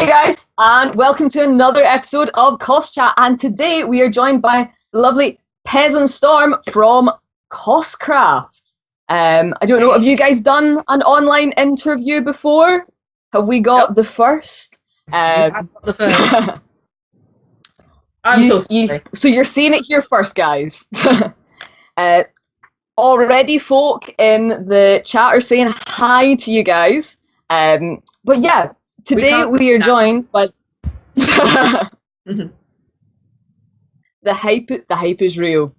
guys, and welcome to another episode of Coschat. And today we are joined by the lovely Pez and Storm from Coscraft. I don't know, have you guys done an online interview before? Have we got the first? I've got the first. I'm so sorry. So you're seeing it here first, guys. Already folk in the chat are saying hi to you guys. But yeah, today we are joined by the hype is real.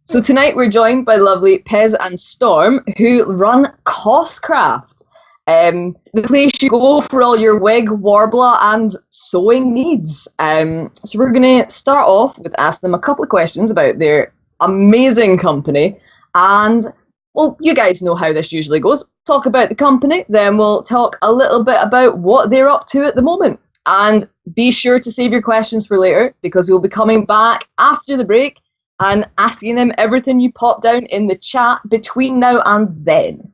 So tonight we're joined by lovely Pez and Storm, who run Coscraft, the place you go for all your wig, warbler, and sewing needs. So we're going to start off with asking them a couple of questions about their amazing company, and well, you guys know how this usually goes. Talk about the company, then we'll talk a little bit about what they're up to at the moment. And be sure to save your questions for later, because we'll be coming back after the break and asking them everything you pop down in the chat between now and then.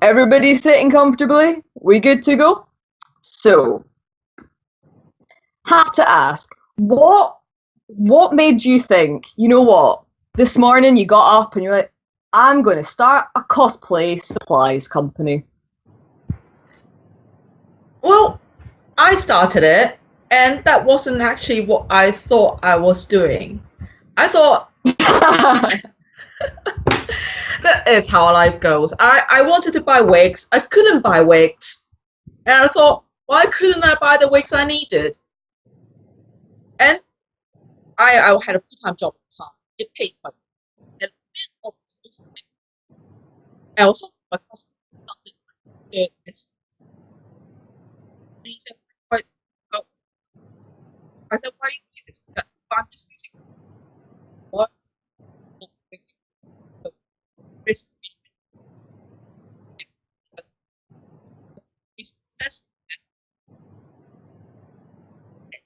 Everybody sitting comfortably? We good to go? So, have to ask, what made you think, you know what, this morning you got up and you're like, I'm going to start a cosplay supplies company? Well, I started it, and that wasn't actually what I thought I was doing. I thought that is how life goes. I wanted to buy wigs. I couldn't buy wigs. And I thought, why couldn't I buy the wigs I needed? And I had a full-time job at the time. It paid money. And also, my cousin, nothing. He said, I said, why are you doing this? I'm just using what?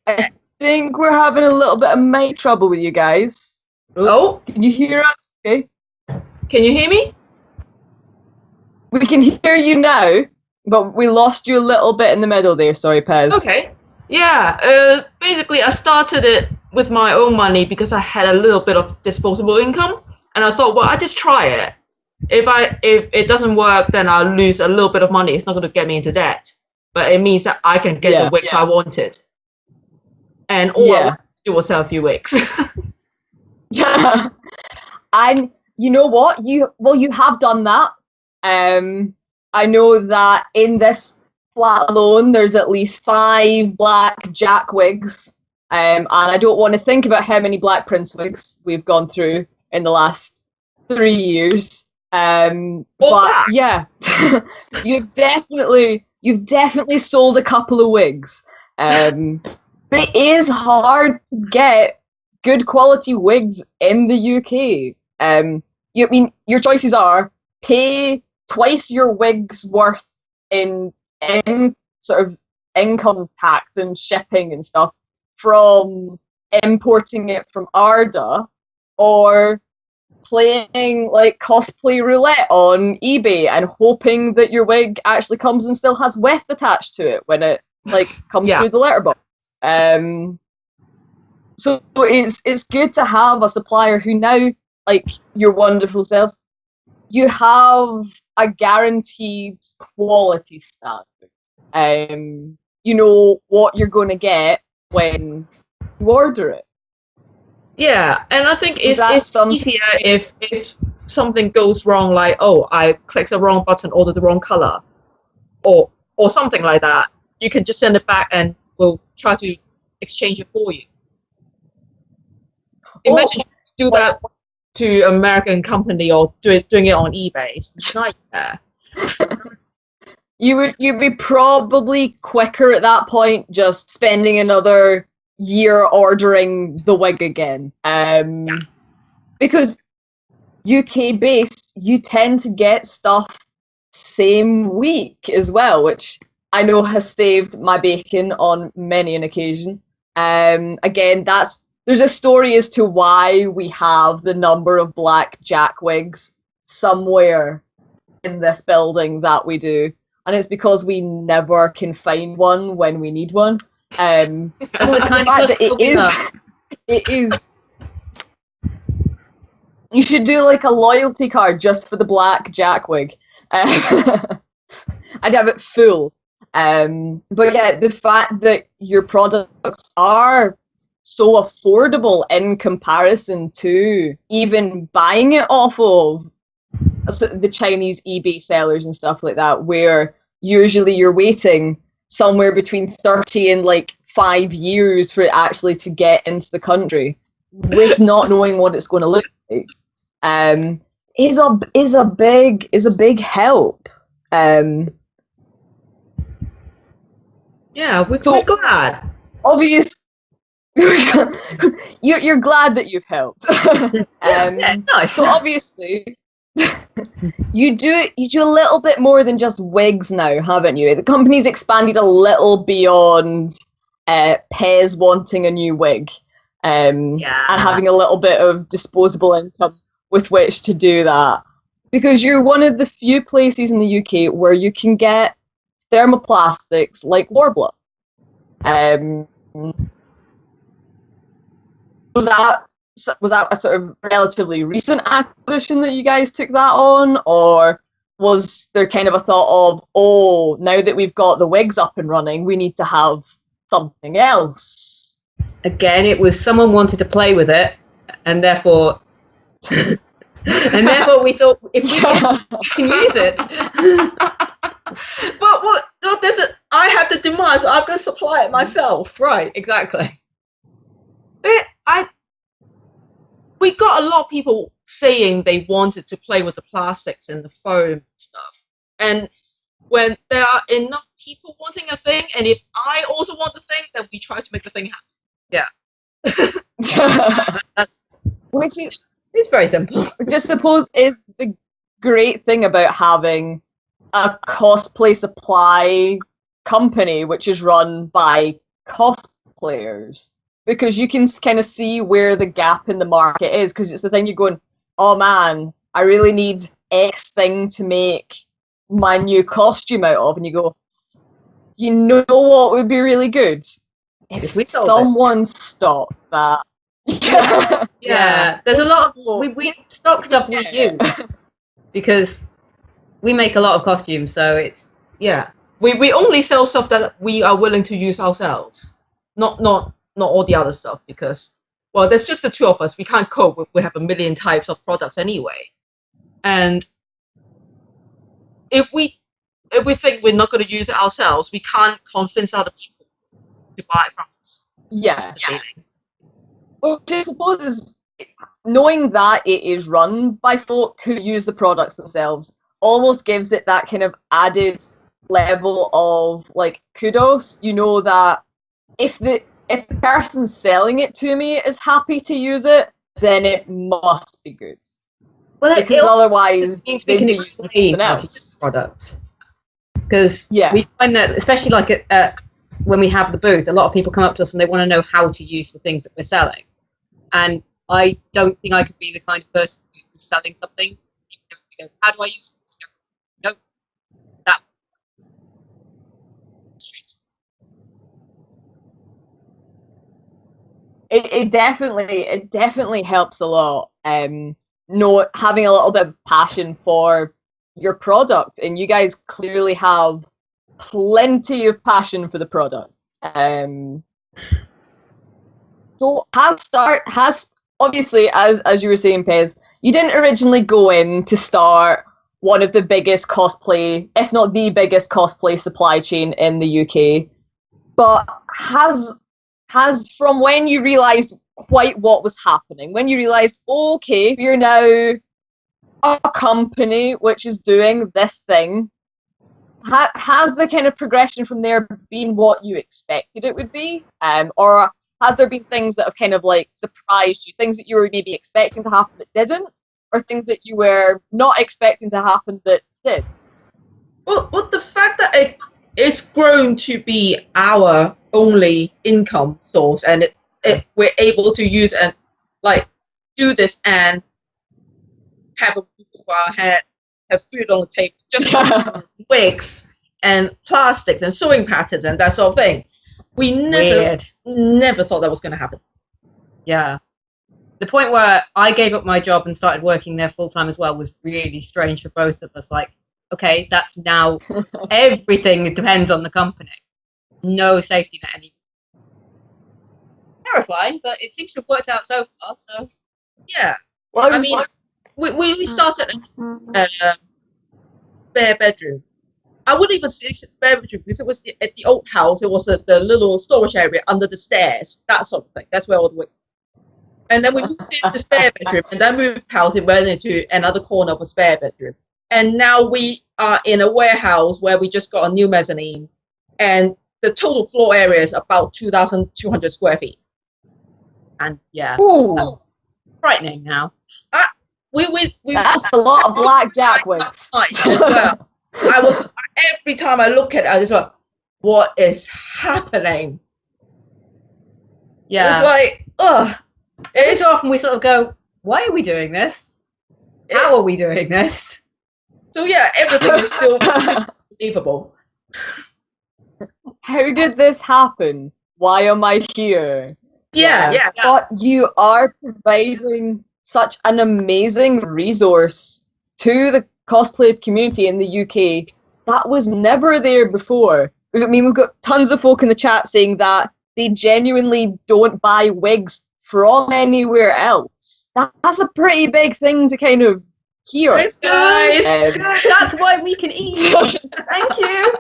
I think we're having a little bit of mic trouble with you guys. Oh, can you hear us? Okay. Can you hear me? We can hear you now, but we lost you a little bit in the middle there. Sorry, Pez. Okay. Yeah. Basically, I started it with my own money because I had a little bit of disposable income, and I thought, well, I just try it. If it doesn't work, then I'll lose a little bit of money. It's not going to get me into debt, but it means that I can get the wigs I wanted. And all I wanted to do was sell a few wigs. And you know what? You have done that. I know that in this flat alone, there's at least 5 black Jack wigs. And I don't want to think about how many Black Prince wigs we've gone through in the last 3 years. But yeah, you've definitely sold a couple of wigs. But it is hard to get good quality wigs in the UK. Your choices are pay twice your wig's worth in sort of income tax and shipping and stuff from importing it from Arda, or playing like cosplay roulette on eBay and hoping that your wig actually comes and still has weft attached to it when it comes through the letterbox. So it's good to have a supplier who now, like your wonderful selves, you have a guaranteed quality standard. You know what you're going to get when you order it. Yeah, and I think it's easier if something goes wrong, like, oh, I clicked the wrong button, ordered the wrong color, or something like that. You can just send it back and we'll try to exchange it for you. Imagine you do that to an American company or doing it on eBay. It's a nightmare. You'd be probably quicker at that point, just spending another year ordering the wig again. Because UK based, you tend to get stuff same week as well, which I know has saved my bacon on many an occasion. Again, there's a story as to why we have the number of black Jack wigs somewhere in this building that we do. and it's because we never can find one when we need one. Well, it's kind The of fact that it is. You should do like a loyalty card just for the black Jack wig. I'd have it full. But yeah, the fact that your products are so affordable in comparison to even buying it off of the Chinese eBay sellers and stuff like that, where usually you're waiting somewhere between 30 and like 5 years for it actually to get into the country with not knowing what it's going to look like, is a big help. Yeah, we're glad. Obviously, you're glad that you've helped. Yeah, it's nice. So obviously, you do a little bit more than just wigs now, haven't you? The company's expanded a little beyond Pez wanting a new wig, and having a little bit of disposable income with which to do that, because you're one of the few places in the UK where you can get thermoplastics like Warbler. Was that a sort of relatively recent acquisition that you guys took that on, or was there kind of a thought of, oh, now that we've got the wigs up and running, we need to have something else? Again, it was someone wanted to play with it, and therefore we thought if we can use it. But I have the demand, so I'm going to supply it myself. Right, exactly. We got a lot of people saying they wanted to play with the plastics and the foam and stuff. And when there are enough people wanting a thing, and if I also want the thing, then we try to make the thing happen. Yeah. It's very simple. Which I suppose is the great thing about having a cosplay supply company which is run by cosplayers, because you can kind of see where the gap in the market is, because it's the thing you're going, oh man, I really need X thing to make my new costume out of, and you go, you know what would be really good? If someone stopped that. Yeah, there's a lot of we stock stuff we use because we make a lot of costumes, so it's we only sell stuff that we are willing to use ourselves, not all the other stuff, because there's just the two of us. We can't cope if we have a million types of products anyway, and if we think we're not going to use it ourselves, we can't convince other people to buy it from us. Yeah. Well, I suppose is knowing that it is run by folk who use the products themselves almost gives it that kind of added level of like kudos. You know that if the person selling it to me is happy to use it, then it must be good. Well, because otherwise we they'd can be using something else. Products. Because we find that, especially like when we have the booth, a lot of people come up to us and they want to know how to use the things that we're selling. And I don't think I could be the kind of person who's selling something. How do I use it? No, that. It definitely helps a lot. Having a little bit of passion for your product, and you guys clearly have plenty of passion for the product. So has obviously, as you were saying, Pez, you didn't originally go in to start one of the biggest cosplay, if not the biggest cosplay supply chain in the UK, but has from when you realised quite what was happening, when you realised, okay, you're now a company which is doing this thing, has the kind of progression from there been what you expected it would be? Or has there been things that have kind of like surprised you, things that you were maybe expecting to happen that didn't, or things that you were not expecting to happen that did? Well, the fact that it's grown to be our only income source, and we're able to use and like do this and have a roof over our head, have food on the table, just wigs, and plastics and sewing patterns and that sort of thing. We never thought that was going to happen. Yeah. The point where I gave up my job and started working there full time as well was really strange for both of us. Like, okay, that's now everything depends on the company. No safety net anymore. Terrifying, but it seems to have worked out so far. So yeah, well, I mean, we started a spare bedroom. I wouldn't even say it's a spare bedroom because it was at the old house. It was the little storage area under the stairs, that sort of thing. That's where all the wigs. And then we moved into the spare bedroom, and then moved house. It went into another corner of a spare bedroom. And now we are in a warehouse where we just got a new mezzanine, and the total floor area is about 2,200 square feet. And yeah, that's frightening now. That's a lot of blackjack wigs. Well. Every time I look at it, I just like, what is happening? Yeah, it's like, ugh. Every so often we sort of go, why are we doing this? How are we doing this? So yeah, everything is still believable. How did this happen? Why am I here? Yeah. But you are providing such an amazing resource to the cosplay community in the UK that was never there before. I mean, we've got tons of folk in the chat saying that they genuinely don't buy wigs from anywhere else. That's a pretty big thing to kind of hear. Thanks, guys. That's why we can eat. Thank you.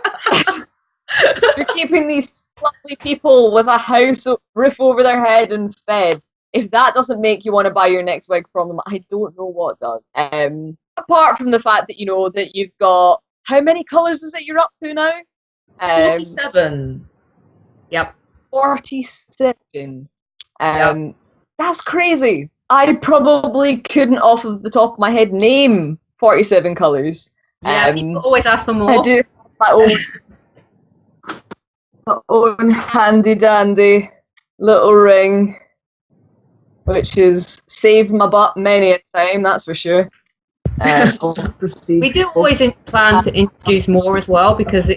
You're keeping these lovely people with a house roof over their head and fed. If that doesn't make you want to buy your next wig from them, I don't know what does. Apart from the fact that, you know, that you've got, how many colours is it you're up to now? 47. Yep. 47. That's crazy. I probably couldn't, off of the top of my head, name 47 colours. Yeah, people always ask for more. I do have my own handy dandy little ring, which has saved my butt many a time, that's for sure. We do always plan to introduce more as well, because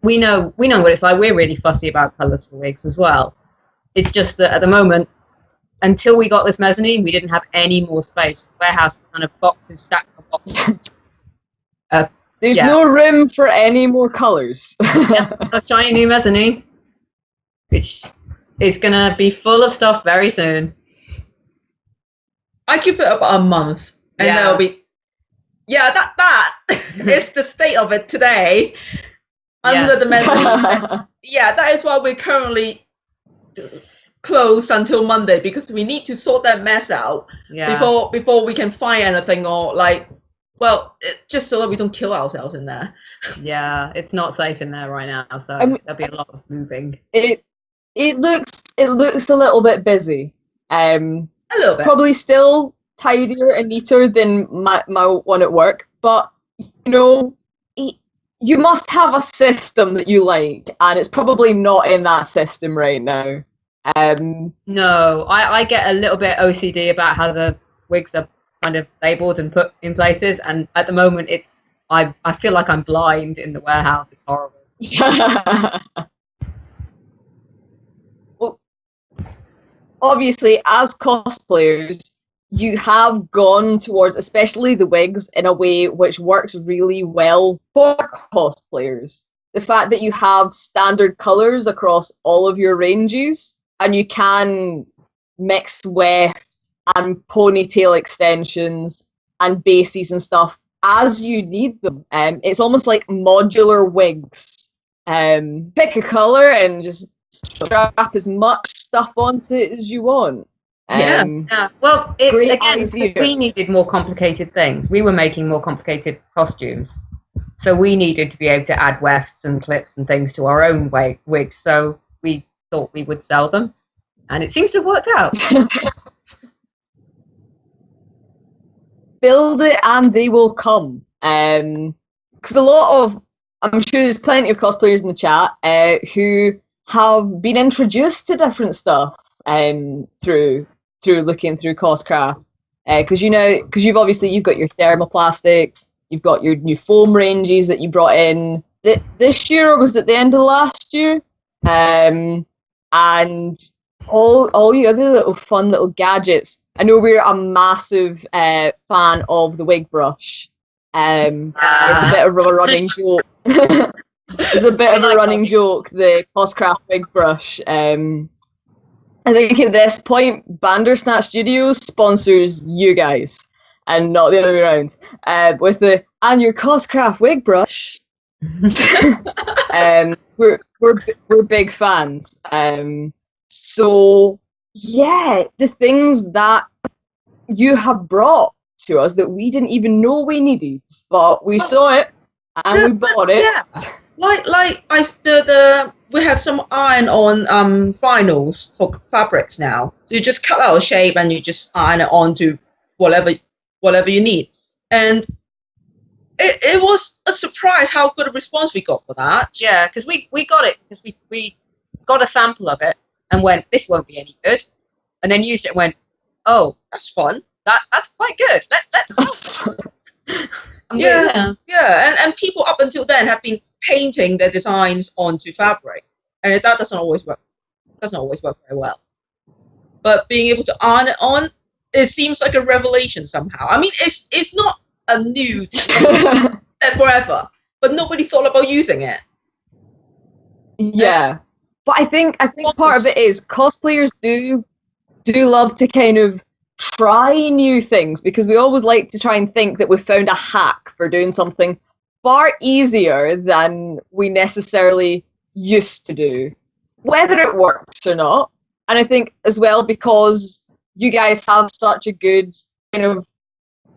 we know what it's like. We're really fussy about colours for wigs as well. It's just that at the moment, until we got this mezzanine, we didn't have any more space. The warehouse was kind of boxes stacked on boxes. There's no room for any more colours. A shiny new mezzanine, which is going to be full of stuff very soon. I give it about a month, and there'll be... Yeah, that is the state of it today. Under the mezzanine. Yeah, that is why we're currently closed until Monday, because we need to sort that mess out before we can find anything, or like, well, it's just so that we don't kill ourselves in there. Yeah, it's not safe in there right now, so there'll be a lot of moving. It looks a little bit busy. A little bit. Probably still tidier and neater than my one at work, but you know, you must have a system that you like, and it's probably not in that system right now. No, I get a little bit OCD about how the wigs are kind of labelled and put in places, and at the moment I feel like I'm blind in the warehouse. It's horrible. Well, obviously, as cosplayers, you have gone towards, especially the wigs, in a way which works really well for cosplayers. The fact that you have standard colours across all of your ranges, and you can mix weft and ponytail extensions and bases and stuff as you need them. It's almost like modular wigs. Pick a colour and just strap as much stuff onto it as you want. Yeah. Well, it's again, because we needed more complicated things. We were making more complicated costumes, so we needed to be able to add wefts and clips and things to our own wigs. So we thought we would sell them, and it seems to have worked out. Build it and they will come. Because I'm sure there's plenty of cosplayers in the chat who have been introduced to different stuff through looking through Coscraft. Because you've got your thermoplastics, you've got your new foam ranges that you brought in, this year, or was it the end of last year? And all the other little fun little gadgets. I know we're a massive fan of the wig brush. It's a bit of a running joke. It's a bit of a running joke, the Coscraft wig brush. I think at this point, Bandursnatch Studios sponsors you guys, and not the other way around. With the and your Coscraft wig brush, we're big fans. So yeah, the things that you have brought to us that we didn't even know we needed, but we saw it and we bought it. Yeah, we have some iron-on vinyls for fabrics now. So you just cut out a shape and you just iron it onto whatever you need. And it was a surprise how good a response we got for that. Yeah, because we got it because we got a sample of it and went, this won't be any good, and then used it and went, oh, That's fun. that's quite good. Let's. Yeah. And people up until then have been painting their designs onto fabric, and that doesn't always work very well. But being able to iron it on, it seems like a revelation somehow. I mean, it's not a new technology forever, but nobody thought about using it. Yeah, but I think part of it is cosplayers do love to kind of try new things, because we always like to try and think that we've found a hack for doing something far easier than we necessarily used to do, whether it works or not. And I think as well, because you guys have such a good kind of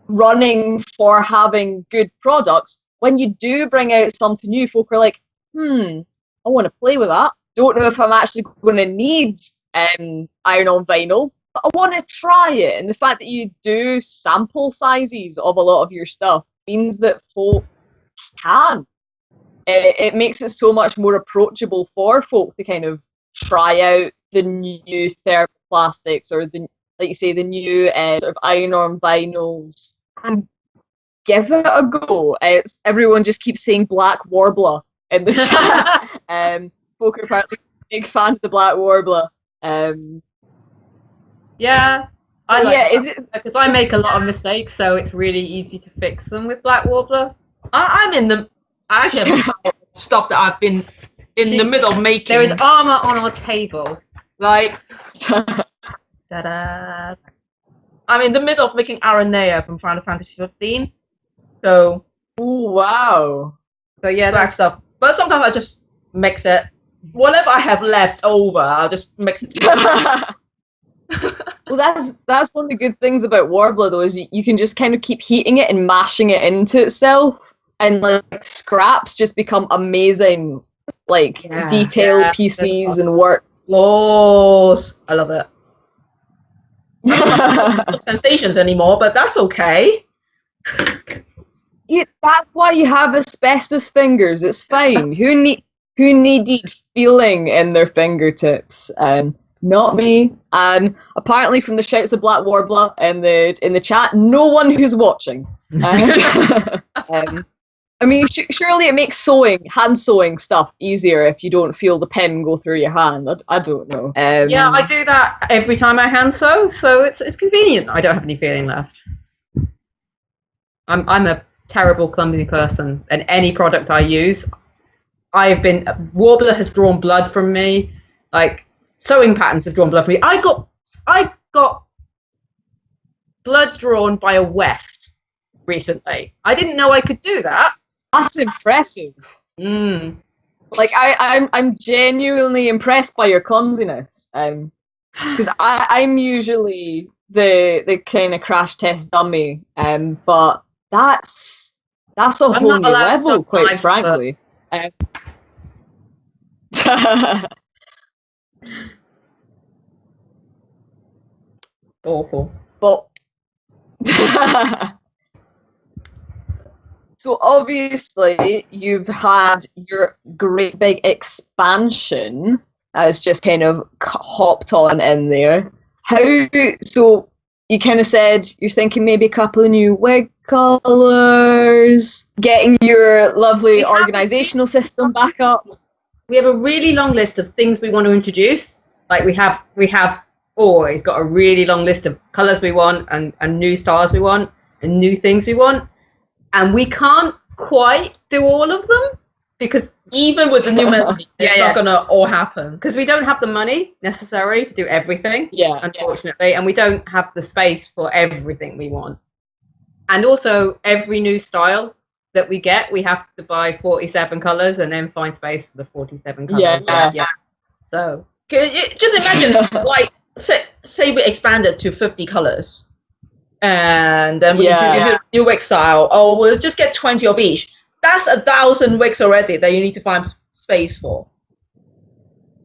running for having good products, when you do bring out something new, folk are like, I want to play with that. Don't know if I'm actually going to need iron-on vinyl, but I want to try it. And the fact that you do sample sizes of a lot of your stuff means that folk can. It makes it so much more approachable for folk to kind of try out the new thermoplastics, or the, like you say, the new sort of iron-on vinyls, and give it a go. Everyone just keeps saying Black Warbler in the chat. Folk are apparently big fans of the Black Warbler. Yeah, I like is it because I make a lot of mistakes, so it's really easy to fix them with Black Warbler. I actually have stuff that I've been in the middle of making. There is armor on our table. Like, Ta-da. I'm in the middle of making Aranea from Final Fantasy 15. So, wow. So yeah, that stuff. But sometimes I just mix it. Whatever I have left over, I'll just mix it together. Well, that's one of the good things about Warbler, though, is you can just kind of keep heating it and mashing it into itself, and like scraps just become amazing, like detailed pieces and work. Laws. I love it. Not sensations anymore, but that's okay. That's why you have asbestos fingers. It's fine. Who needed feeling in their fingertips? Not me. And apparently, from the shouts of Black Warbler in the chat, no one who's watching. I mean, surely it makes hand sewing stuff easier if you don't feel the pen go through your hand. I don't know. Yeah, I do that every time I hand sew, so it's convenient. I don't have any feeling left. I'm a terrible, clumsy person, and any product I use, Warbler has drawn blood from me. Like, sewing patterns have drawn blood from me. I got blood drawn by a weft recently. I didn't know I could do that. That's impressive. Like, I'm genuinely impressed by your clumsiness. Because I'm usually the kind of crash test dummy. But that's a whole new level, quite frankly. Awful. But so obviously you've had your great big expansion as just kind of hopped on in there. So you kind of said you're thinking maybe a couple of new wig colours, cosplayers, getting your lovely organizational system back up. We have a really long list of things we want to introduce. Like we have always got a really long list of colors we want and new styles we want and new things we want. And we can't quite do all of them because even with the new method, it's not going to all happen. Because we don't have the money necessary to do everything, unfortunately. And we don't have the space for everything we want. And also, every new style that we get, we have to buy 47 colors and then find space for the 47 colors. Yeah. So just imagine, like, say we expanded to 50 colors, and then we introduce a new wig style. Oh, we'll just get 20 of each. That's 1,000 wigs already that you need to find space for.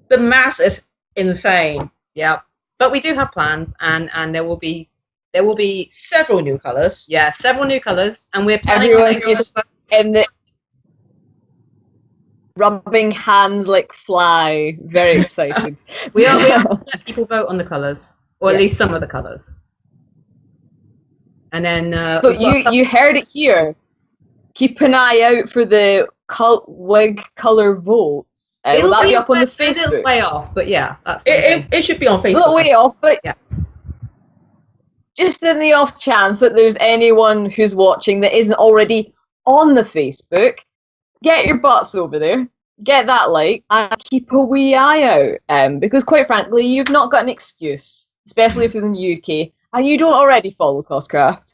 The mass is insane. Yeah, but we do have plans, and there will be several new colors. Yeah, several new colors, and we're planning. Everyone's just in the rubbing hands like fly. Very excited. we are let people vote on the colors, or at least some of the colors. And then so you heard it here. Keep an eye out for the wig color votes. Will that be up on the Facebook? A little way off, but yeah, that's it should be on Facebook. A little way off, but just in the off chance that there's anyone who's watching that isn't already on the Facebook, get your butts over there, get that like, and keep a wee eye out. Because quite frankly, you've not got an excuse, especially if you're in the UK and you don't already follow Coscraft.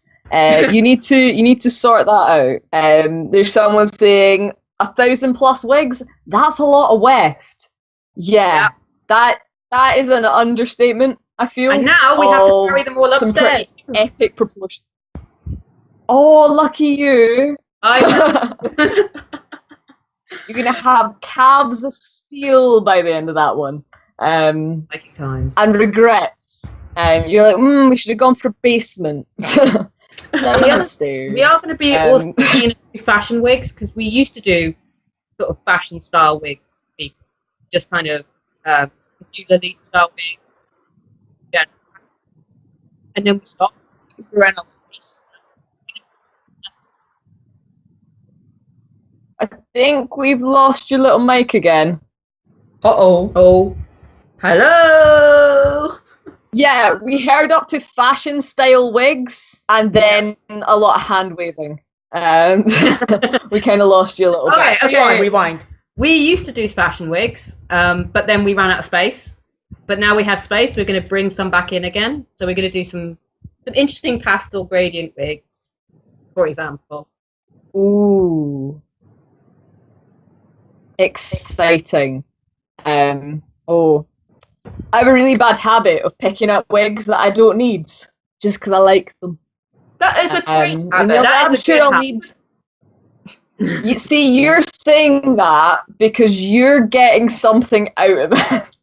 You need to sort that out. There's someone saying 1,000+ wigs. That's a lot of weft. Yeah. That is an understatement. I feel. And now we have to carry them all upstairs. Epic proportion. Oh, lucky you! You're gonna have calves of steel by the end of that one. Times. And regrets. You're like, we should have gone for basement. We are going to be also seeing fashion wigs because we used to do sort of fashion style wigs, just kind of Lolita style wigs. Yeah. And then we stopped because we ran out of space. I think we've lost your little mic again. Oh. Hello. Yeah, we heard up to fashion style wigs and then a lot of hand waving. And we kind of lost you a little bit. Okay, rewind. We used to do fashion wigs, but then we ran out of space. But now we have space. We're going to bring some back in again. So we're going to do some interesting pastel gradient wigs, for example. Ooh. Exciting. I have a really bad habit of picking up wigs that I don't need just because I like them. That is a great habit. I'm sure I'll need. You see, you're saying that because you're getting something out of it.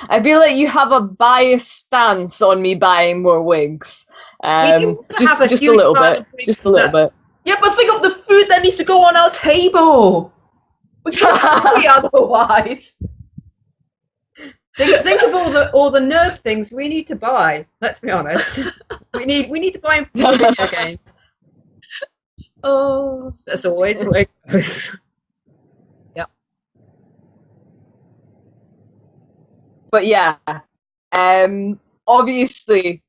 I feel like you have a biased stance on me buying more wigs. Just a little bit. Just a little bit. Yeah, but think of the food that needs to go on our table. We can't be otherwise. Think of all the nerd things we need to buy. Let's be honest. we need to buy video games. Oh, that's always the way it goes. Yep. But yeah, obviously,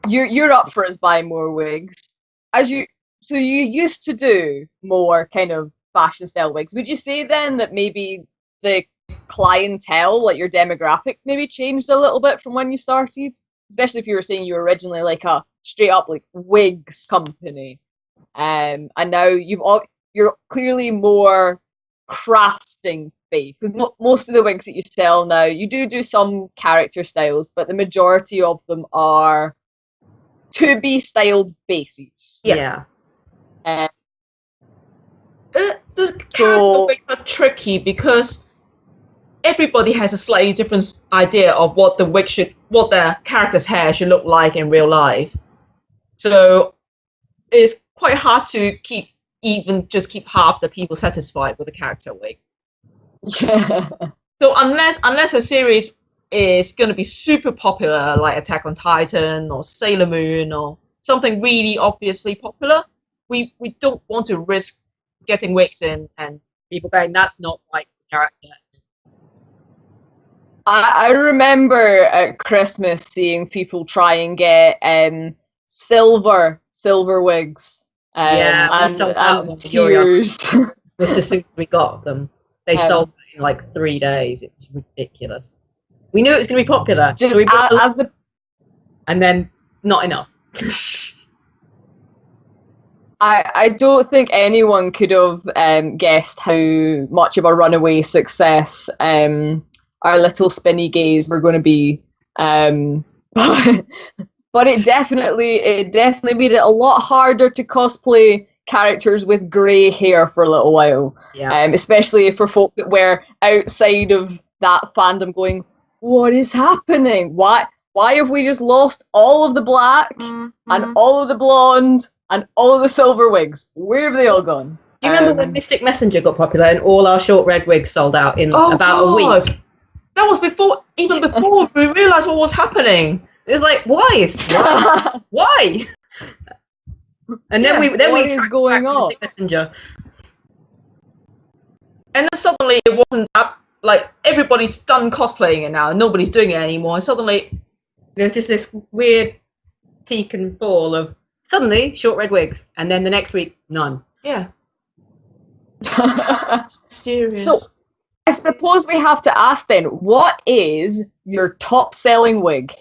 you're up for us buying more wigs. So you used to do more kind of fashion style wigs. Would you say then that maybe the clientele, like your demographics, maybe changed a little bit from when you started? Especially if you were saying you were originally like a straight up like wigs company, and now you're clearly more crafting based. Because most of the wigs that you sell now, you do some character styles, but the majority of them are to be styled bases. Yeah. The character wigs are tricky because everybody has a slightly different idea of what their character's hair should look like in real life. So it's quite hard to keep half the people satisfied with a character wig. Yeah. So unless a series is going to be super popular, like Attack on Titan or Sailor Moon or something really obviously popular, we don't want to risk getting wigs in and people going, that's not like the character. I remember at Christmas seeing people try and get silver wigs. And tears. Just as soon as we got them, they sold in like 3 days. It was ridiculous. We knew it was going to be popular, just so we and then not enough. I don't think anyone could have guessed how much of a runaway success our little spinny gays were going to be. But it definitely made it a lot harder to cosplay characters with grey hair for a little while. Yeah. Especially for folk that were outside of that fandom going, what is happening? Why have we just lost all of the black and all of the blonde and all of the silver wigs? Where have they all gone? Do you remember when Mystic Messenger got popular and all our short red wigs sold out in about a week? That was before we realised what was happening. It was like, why? Why? And then what is going on? Mystic Messenger. And then suddenly it wasn't up. Like everybody's done cosplaying it now, and nobody's doing it anymore. And suddenly there's just this weird peak and fall of suddenly short red wigs, and then the next week none. Yeah. Mysterious. So I suppose we have to ask then, what is your top selling wig?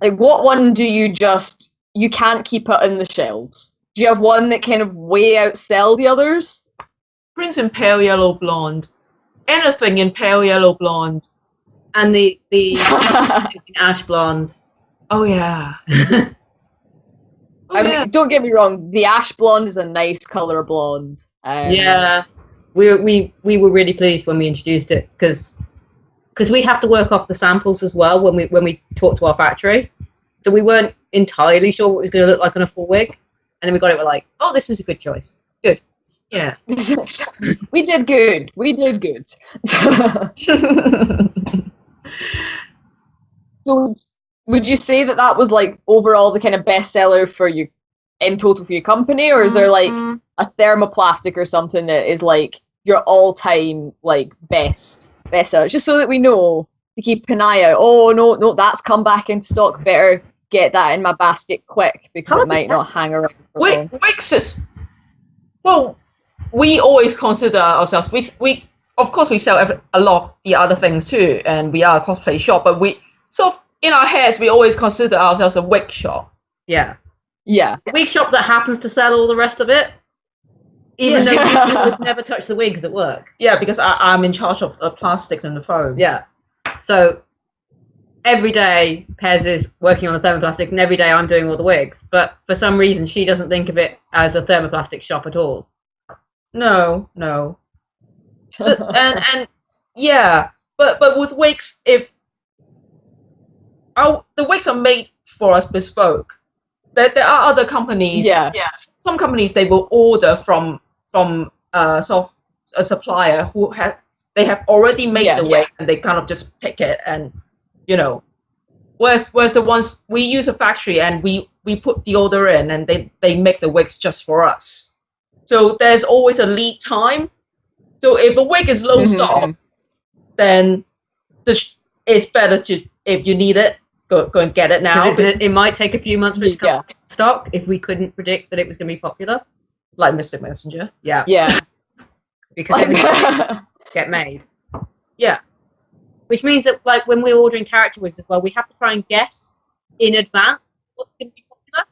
Like, what one do you can't keep it in the shelves? Do you have one that kind of way outsell the others? Prince in pale yellow blonde. Anything in pale yellow blonde. And the is in ash blonde. Oh yeah. I mean, don't get me wrong, the ash blonde is a nice colour of blonde. Yeah. We were really pleased when we introduced it because we have to work off the samples as well when we talk to our factory. So we weren't entirely sure what it was going to look like on a full wig. And then we got it, we're like, oh, this was a good choice. Good. Yeah. We did good. So would you say that was like overall the kind of bestseller for you in total for your company, or is there like a thermoplastic or something that is like your all-time like bestseller, just so that we know to keep an eye out? Oh no, that's come back into stock, better get that in my basket quick because it might not hang around for long. Wigs is, well, we always consider ourselves, we of course we sell a lot of the other things too, and we are a cosplay shop, but we sort of in our heads we always consider ourselves a wig shop. Yeah. A wig shop that happens to sell all the rest of it, even though we always never touch the wigs at work. Yeah, because I'm in charge of the plastics and the foam. Yeah. So every day Pez is working on the thermoplastic, and every day I'm doing all the wigs. But for some reason, she doesn't think of it as a thermoplastic shop at all. No. and yeah, but with wigs, if the wigs are made for us bespoke. There are other companies. Yeah. Some companies they will order from sort of a supplier who they have already made the wig and they kind of just pick it and whereas the ones we use a factory and we put the order in and they make the wigs just for us. So there's always a lead time. So if a wig is low stock, then it's better to, if you need it, go and get it now. It might take a few months for it to come in stock if we couldn't predict that it was going to be popular. Like Mystic Messenger. Yeah. Because everything get made. Yeah. Which means that like when we're ordering character wigs as well, we have to try and guess in advance what's going to be popular.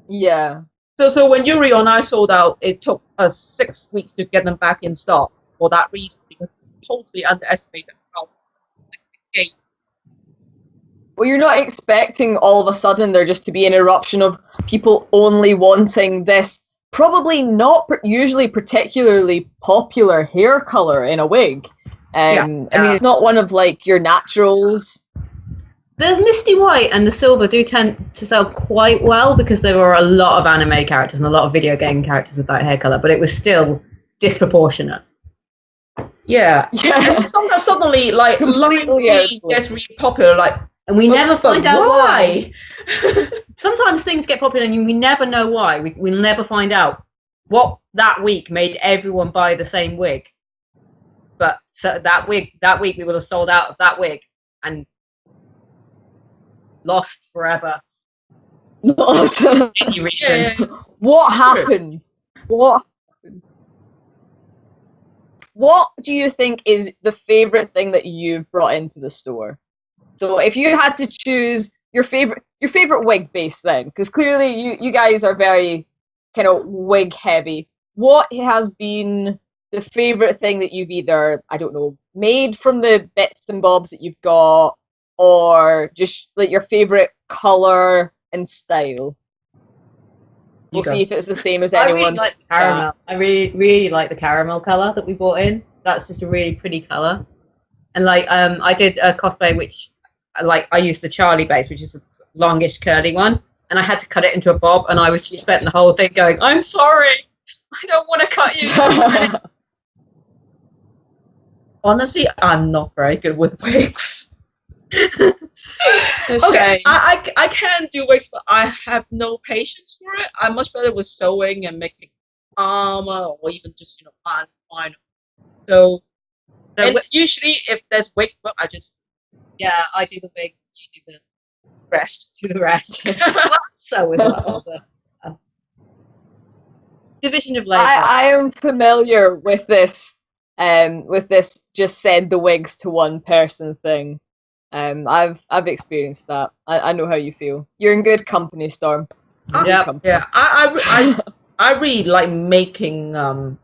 Yeah. So when Yuri and I sold out, it took us 6 weeks to get them back in stock for that reason, because we totally underestimated how the gate. Well, you're not expecting all of a sudden there just to be an eruption of people only wanting this probably not usually particularly popular hair color in a wig. I mean, it's not one of like your naturals. The Misty White and the Silver do tend to sell quite well because there are a lot of anime characters and a lot of video game characters with that hair color, but it was still disproportionate. Yeah. Sometimes suddenly, like, completely gets really popular. Like, And we never find out why. Sometimes things get popular and we never know why. We'll never find out what that week made everyone buy the same wig. But so that week we will have sold out of that wig and lost forever. Lost. Any reason. Yeah. What happened? What happened? What do you think is the favorite thing that you've brought into the store? So if you had to choose your favorite wig base then, because clearly you guys are very kind of wig heavy. What has been the favorite thing that you've either, I don't know, made from the bits and bobs that you've got, or just like your favorite color and style? We'll see if it's the same as anyone's. I really like the caramel. I really like the caramel color that we brought in. That's just a really pretty color. And like I did a cosplay which I used the Charlie base, which is a longish curly one, and I had to cut it into a bob, and I was just spent the whole thing going, I'm sorry, I don't want to cut you. Honestly, I'm not very good with wigs. Okay, I can do wigs, but I have no patience for it. I'm much better with sewing and making armor, or even just fine. So and usually, if there's wig, well, I do the wigs, you do the rest. Do the rest. So as well. Division of labor. I am familiar with this. Just send the wigs to one person thing. I've experienced that. I know how you feel. You're in good company, Storm. Yeah. I really like making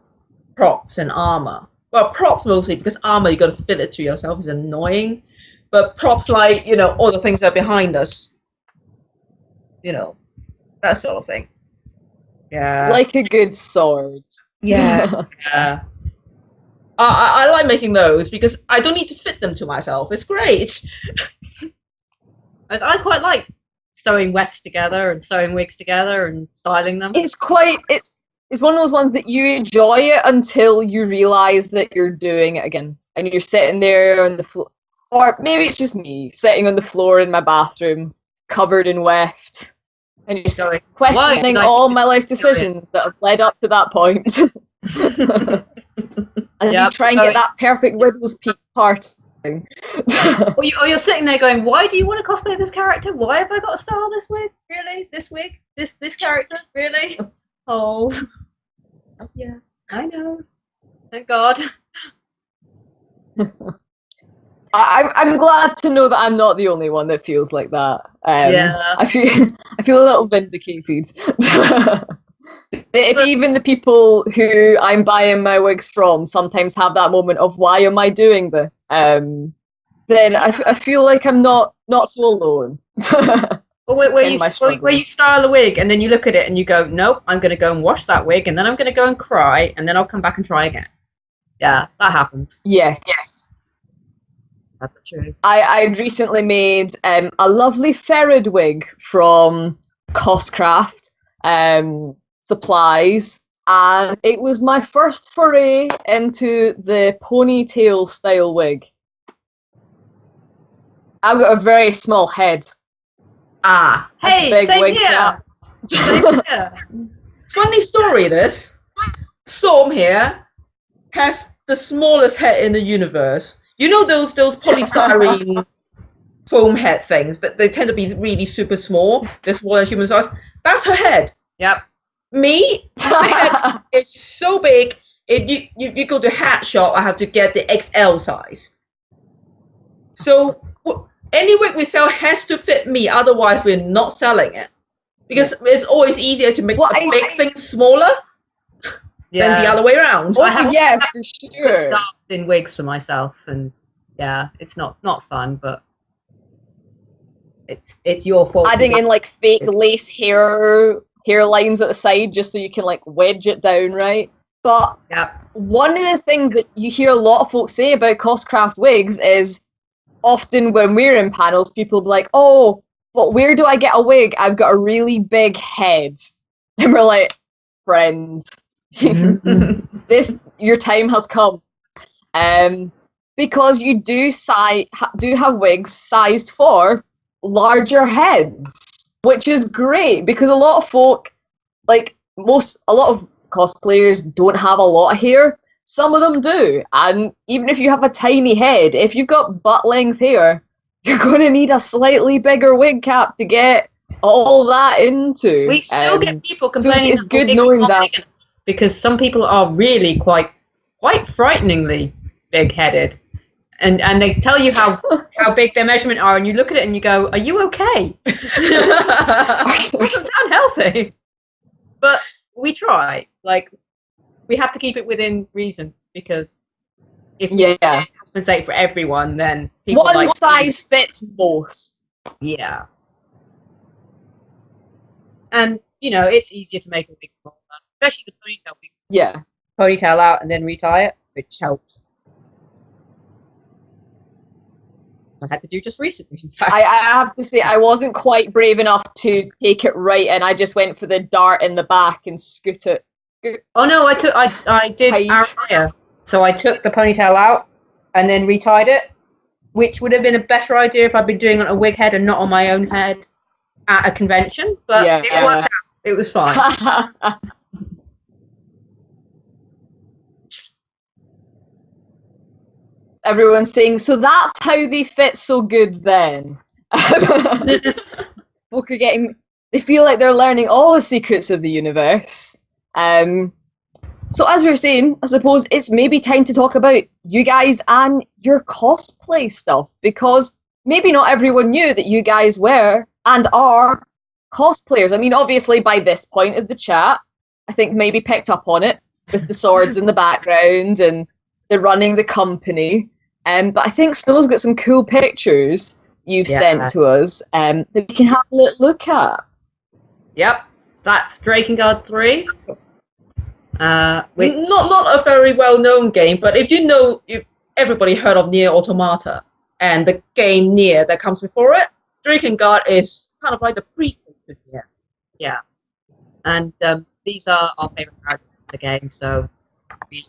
props and armor. Well, props mostly, because armor you got to fit it to yourself is annoying. But props like all the things that are behind us, that sort of thing. Yeah. Like a good sword. Yeah. Yeah. I like making those because I don't need to fit them to myself. It's great. I quite like sewing wefts together and sewing wigs together and styling them. It's one of those ones that you enjoy it until you realise that you're doing it again. And you're sitting there on the floor, or maybe it's just me, sitting on the floor in my bathroom, covered in weft. And you're just questioning all my life decisions that have led up to that point. As you try and get that perfect Widows Peak part. Or you're sitting there going, why do you want to cosplay this character? Why have I got to style this wig? Really? This wig? This character? Really? Oh. Yeah, I know. Thank God. I'm glad to know that I'm not the only one that feels like that. Yeah. I feel a little vindicated. If even the people who I'm buying my wigs from sometimes have that moment of why am I doing this, then I feel like I'm not so alone. Where you style a wig and then you look at it and you go, nope, I'm going to go and wash that wig and then I'm going to go and cry and then I'll come back and try again. Yeah, that happens. Yes. That's true. I recently made a lovely ferret wig from Coscraft supplies, and it was my first foray into the ponytail style wig. I've got a very small head. Hey, big same wig here. Funny story, this. Storm here has the smallest head in the universe. You know those polystyrene foam head things, but they tend to be really super small. They're smaller than human size. That's her head. Yep. Me, my head is so big. If you go to hat shop, I have to get the XL size. So any wig we sell has to fit me, otherwise we're not selling it. Because it's always easier to make big things smaller than the other way around. Oh, yeah, for sure. In wigs for myself, and yeah, it's not fun, but it's your fault. Adding in like fake lace hairlines at the side just so you can like wedge it down, right? But one of the things that you hear a lot of folks say about Coscraft wigs is often when we're in panels, people will be like, oh, but where do I get a wig? I've got a really big head. And we're like, friend, your time has come. Because you do have wigs sized for larger heads, which is great because a lot of folk, like a lot of cosplayers don't have a lot of hair. Some of them do, and even if you have a tiny head, if you've got butt length hair, you're going to need a slightly bigger wig cap to get all that into. We still get people complaining. So it's good knowing that, because some people are really quite frighteningly big-headed, and they tell you how big their measurement are, and you look at it and you go, "Are you okay?" Doesn't sound healthy, but we try. Like, we have to keep it within reason, because if we compensate for everyone, then people one size fits most. Yeah. And, you know, it's easier to make a wig smaller, especially the ponytail wigs. Yeah. Ponytail out and then retie it, which helps. I had to do just recently, in fact. I have to say, I wasn't quite brave enough to take it right, and I just went for the dart in the back and scoot it. Oh no, I did Araya. So I took the ponytail out and then retied it, which would have been a better idea if I'd been doing it on a wig head and not on my own head at a convention, but it worked out. It was fine. Everyone's saying, so that's how they fit so good then. Folk are they feel like they're learning all the secrets of the universe. So as we were saying, I suppose it's maybe time to talk about you guys and your cosplay stuff, because maybe not everyone knew that you guys were and are cosplayers. I mean, obviously by this point of the chat, I think maybe picked up on it with the swords in the background and the running the company. But I think Snow's got some cool pictures you've sent to us that we can have a look at. Yep, that's Drakengard 3. Which... Not a very well-known game, but if everybody heard of Nier Automata and the game Nier that comes before it, Drakengard is kind of like the prequel to Nier. Yeah, and these are our favourite characters in the game, so we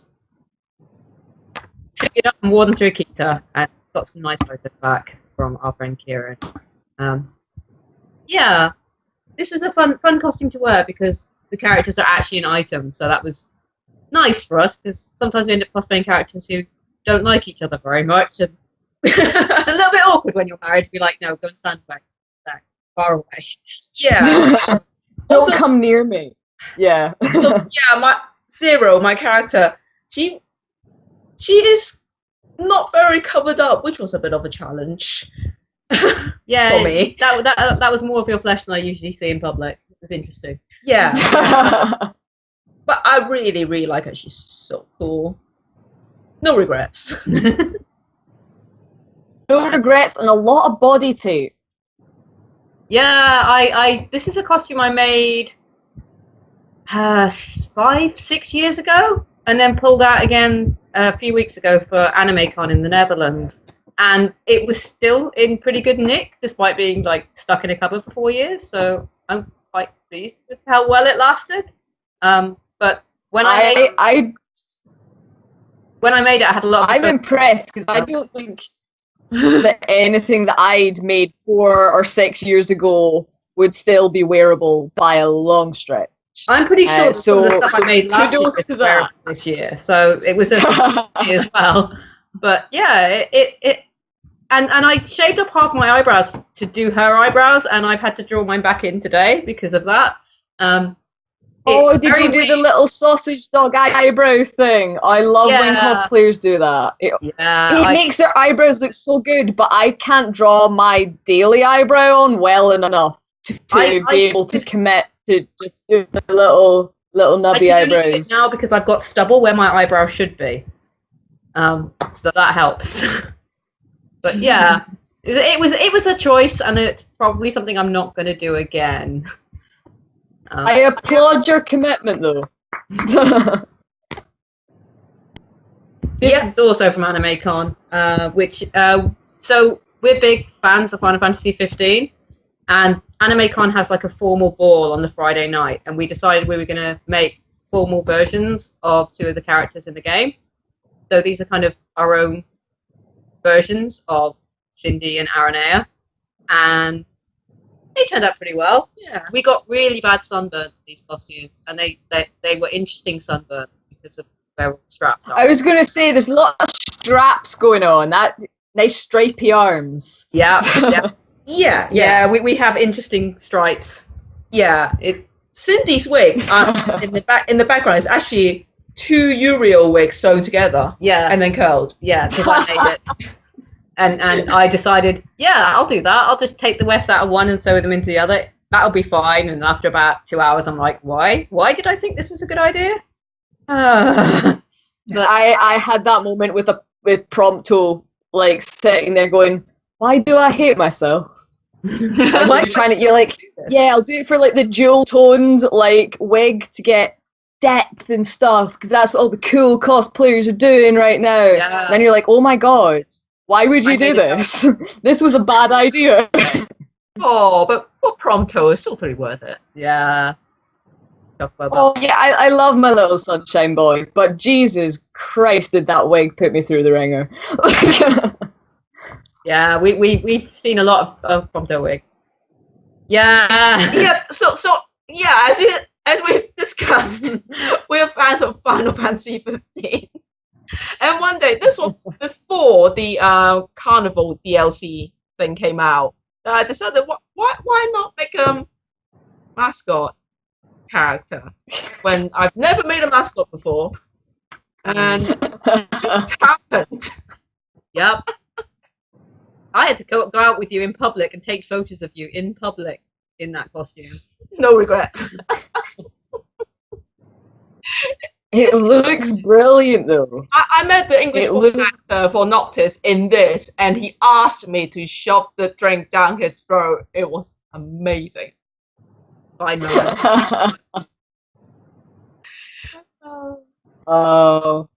figured out more than Kita and got some nice photos back from our friend Kieran. Yeah, this was a fun costume to wear because the characters are actually an item, so that was nice for us, because sometimes we end up cosplaying characters who don't like each other very much, and it's a little bit awkward when you're married to be like, no, go and stand back far away. Yeah. Don't come near me. Yeah. My Zero, my character, she is not very covered up, which was a bit of a challenge. Yeah, for me. That was more of your flesh than I usually see in public. It's interesting. Yeah. But I really, really like her. She's so cool. No regrets. No regrets and a lot of body tape. Yeah, this is a costume I made 5-6 years ago, and then pulled out again a few weeks ago for AnimeCon in the Netherlands. And it was still in pretty good nick, despite being like stuck in a cupboard for 4 years. So I'm quite pleased with how well it lasted. But when I made it, I had a lot of... I'm impressed, because I don't think that anything that I'd made 4 or 6 years ago would still be wearable by a long stretch. I'm pretty sure the stuff I made last year was wearable this year, so it was a as well. But yeah, and I shaved up half my eyebrows to do her eyebrows, and I've had to draw mine back in today because of that. Did you do the little sausage dog eyebrow thing? I love when cosplayers do that. It makes their eyebrows look so good, but I can't draw my daily eyebrow on well enough to be able to commit to just do the little nubby eyebrows. I can only do it now because I've got stubble where my eyebrow should be. So that helps. But yeah, it was a choice, and it's probably something I'm not going to do again. I applaud your commitment, though. This is also from AnimeCon, so we're big fans of Final Fantasy 15, and AnimeCon has like a formal ball on the Friday night, and we decided we were going to make formal versions of 2 of the characters in the game. So these are kind of our own versions of Cindy and Aranea. and they turned out pretty well. Yeah, we got really bad sunburns in these costumes, and they were interesting sunburns because of where the straps are. I was going to say, there's a lot of straps going on. That nice stripy arms. Yeah, yeah. We have interesting stripes. Yeah, it's Cindy's wig in the background is actually 2 Uriel wigs sewn together. Yeah, and then curled. Yeah, because I made it. And I decided, yeah, I'll do that. I'll just take the wefts out of one and sew them into the other. That'll be fine. And after about 2 hours, I'm like, why? Why did I think this was a good idea? But I had that moment with Prompto, like sitting there going, why do I hate myself? Like you're like, yeah, I'll do it for like the jewel toned like wig to get depth and stuff because that's what all the cool cosplayers are doing right now. Yeah. And then you're like, oh my god. Why would you do this? This was a bad idea. Oh, but Prompto is totally worth it. Yeah. Oh, yeah, I love my little sunshine boy, but Jesus Christ, did that wig put me through the ringer. Yeah, we've seen a lot of Prompto wigs. Yeah. Yeah, so yeah, as we've discussed, we're fans of Final Fantasy 15. And one day, this was before the Carnival DLC thing came out. I decided, why not make a mascot character when I've never made a mascot before, and it happened. Yep. I had to go out with you in public and take photos of you in public in that costume. No regrets. It looks brilliant, though. I met the English actor for Noctis in this, and he asked me to shove the drink down his throat. It was amazing. I know. Oh.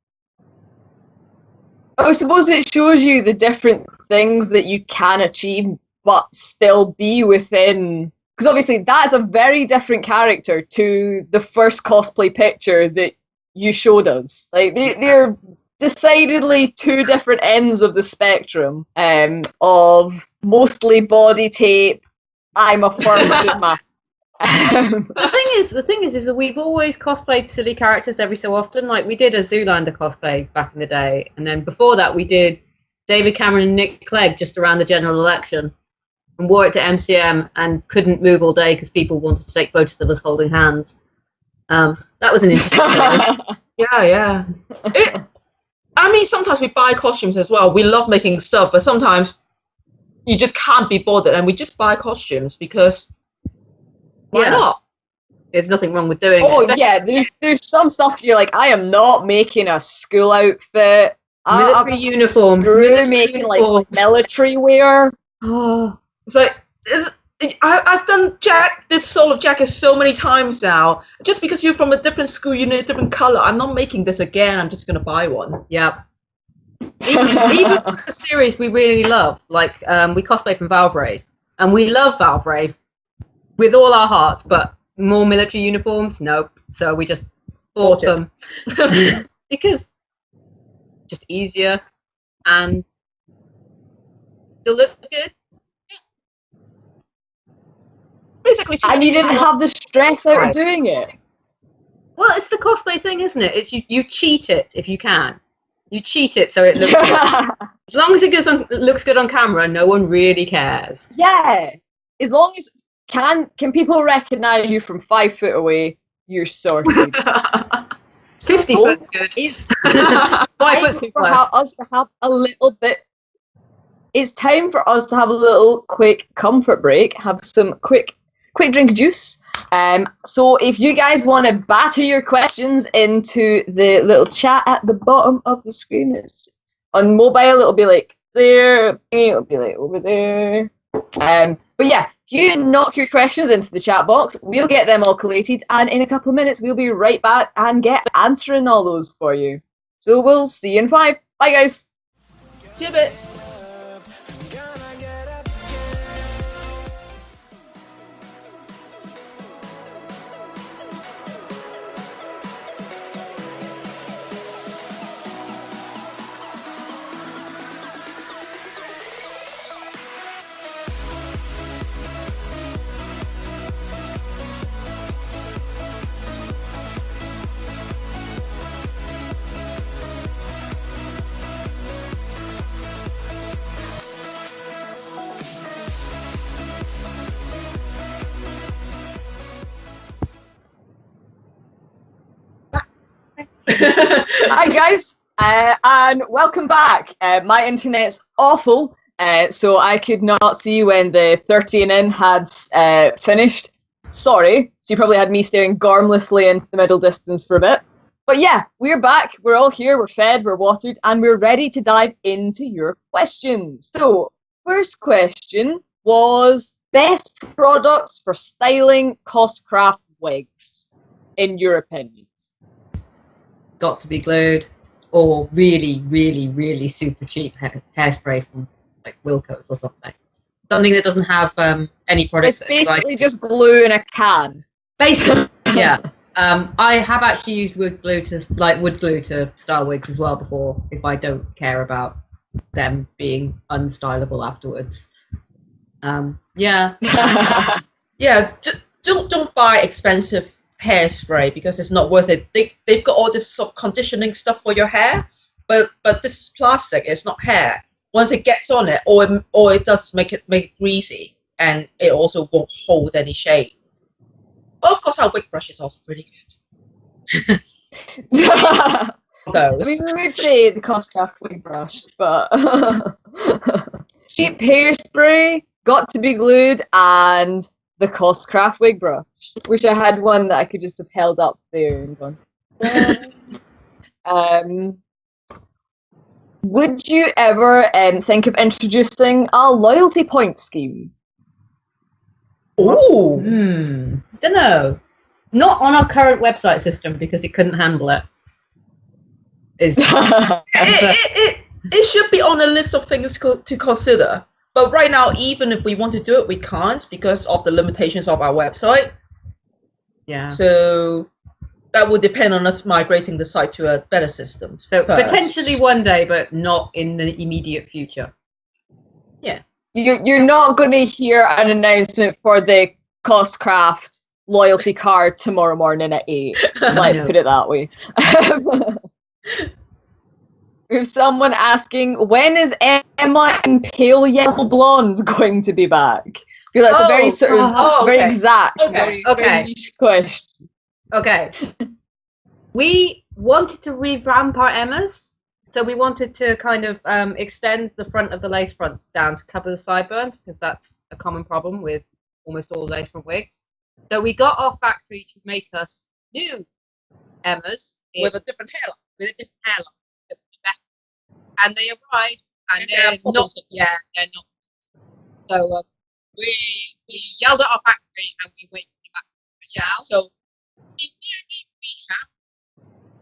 I suppose it shows you the different things that you can achieve, but still be within. Because obviously, that's a very different character to the first cosplay picture that you showed us. Like they're decidedly 2 different ends of the spectrum of mostly body tape. I'm a firm master. The thing is that we've always cosplayed silly characters every so often. Like we did a Zoolander cosplay back in the day, and then before that we did David Cameron and Nick Clegg just around the general election, and wore it to MCM and couldn't move all day because people wanted to take photos of us holding hands. That was an interesting story. Yeah. I mean, sometimes we buy costumes as well. We love making stuff, but sometimes you just can't be bothered, and we just buy costumes because why not? There's nothing wrong with doing it. Yeah, there's some stuff you're like, I am not making a school outfit. Military uniform. Making like military wear. Oh, it's like I've done this sort of jacket so many times now. Just because you're from a different school, you need a different color. I'm not making this again. I'm just gonna buy one. Yeah. Even a series we really love, like we cosplay from Valvrave, and we love Valvrave with all our hearts, but more military uniforms, nope. So we just bought them because just easier and still look good. Basically, and you didn't have the stress out of doing it. Well, it's the cosplay thing, isn't it? It's you cheat it if you can. You cheat it so it looks good. As long as it looks good on camera, no one really cares. Yeah. As long as can people recognise you from 5 foot away, you're sorted. 50 foot's good. It's 5 foot's too close. Us to have a little bit. It's time for us to have a little quick comfort break. Have some quick drink of juice. So if you guys want to batter your questions into the little chat at the bottom of the screen, it's on mobile. It'll be like there. It'll be like over there. But yeah, you knock your questions into the chat box. We'll get them all collated, and in a couple of minutes, we'll be right back and get answering all those for you. So we'll see you in 5. Bye, guys. Gibbet. Hi guys, and welcome back. My internet's awful, so I could not see when the 30 and in had finished. Sorry, so you probably had me staring gormlessly into the middle distance for a bit. But yeah, we're back, we're all here, we're fed, we're watered, and we're ready to dive into your questions. So, first question was best products for styling Coscraft wigs, in your opinions. Got to be glued, or really, really, really super cheap hairspray from like Wilco's or something. Something that doesn't have any products. It's basically just glue in a can. Basically, yeah. I have actually used wood glue to style wigs as well before, if I don't care about them being unstylable afterwards. Yeah. Yeah, don't buy expensive hairspray because it's not worth it. They've got all this sort of conditioning stuff for your hair, but this is plastic. It's not hair. Once it gets on it, or it does make it greasy, and it also won't hold any shape. But of course, our wig brush is also pretty good. I mean, we would say the Coscraft wig brush, but cheap hairspray, got to be glued, and the Coscraft wig brush. Wish I had one that I could just have held up there and gone. Would you ever think of introducing a loyalty point scheme? Oh, don't know. Not on our current website system because it couldn't handle it. It should be on a list of things to consider. But right now, even if we want to do it, we can't because of the limitations of our website. Yeah. So that would depend on us migrating the site to a better system. So potentially one day, but not in the immediate future. Yeah. You're not going to hear an announcement for the Coscraft loyalty card tomorrow morning at 8. Let's put it that way. There's someone asking, when is Emma in Pale Yellow Blonde going to be back? I feel that's a very sort of very exact, very niche question. Okay. We wanted to revamp our Emmas, so we wanted to kind of extend the front of the lace fronts down to cover the sideburns because that's a common problem with almost all lace front wigs. So we got our factory to make us new Emmas with a different hairline. And they arrived, and they're not. Yeah, they're not. So we yelled at our factory, and we waited back. Yeah. So in theory, we have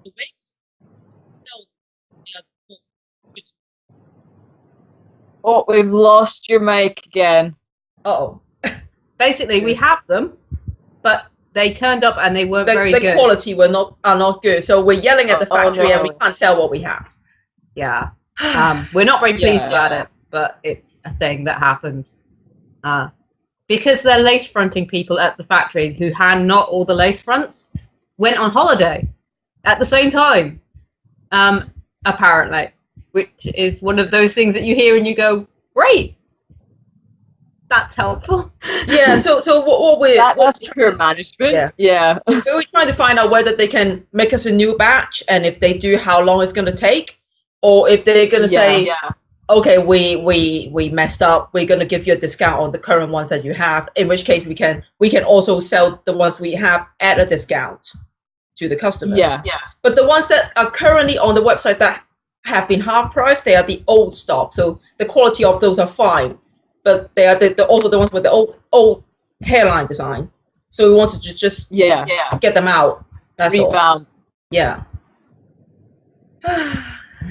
the wigs. No. Oh, we've lost your mic again. Uh-oh. Basically, we have them, but they turned up and they weren't very good. The quality are not good. So we're yelling at the factory, and we can't sell what we have. Yeah. We're not very pleased about it, but it's a thing that happened. Because they're lace fronting people at the factory who hand not all the lace fronts went on holiday at the same time, apparently, which is one of those things that you hear and you go, great, that's helpful. Yeah, so what that's pure management. Yeah. So we're trying to find out whether they can make us a new batch, and if they do, how long it's going to take. Or if they're going to say, okay, we messed up, we're going to give you a discount on the current ones that you have, in which case we can also sell the ones we have at a discount to the customers. Yeah. But the ones that are currently on the website that have been half price, they are the old stock. So the quality of those are fine, but they are also the ones with the old hairline design. So we wanted to just get them out. That's all. Yeah.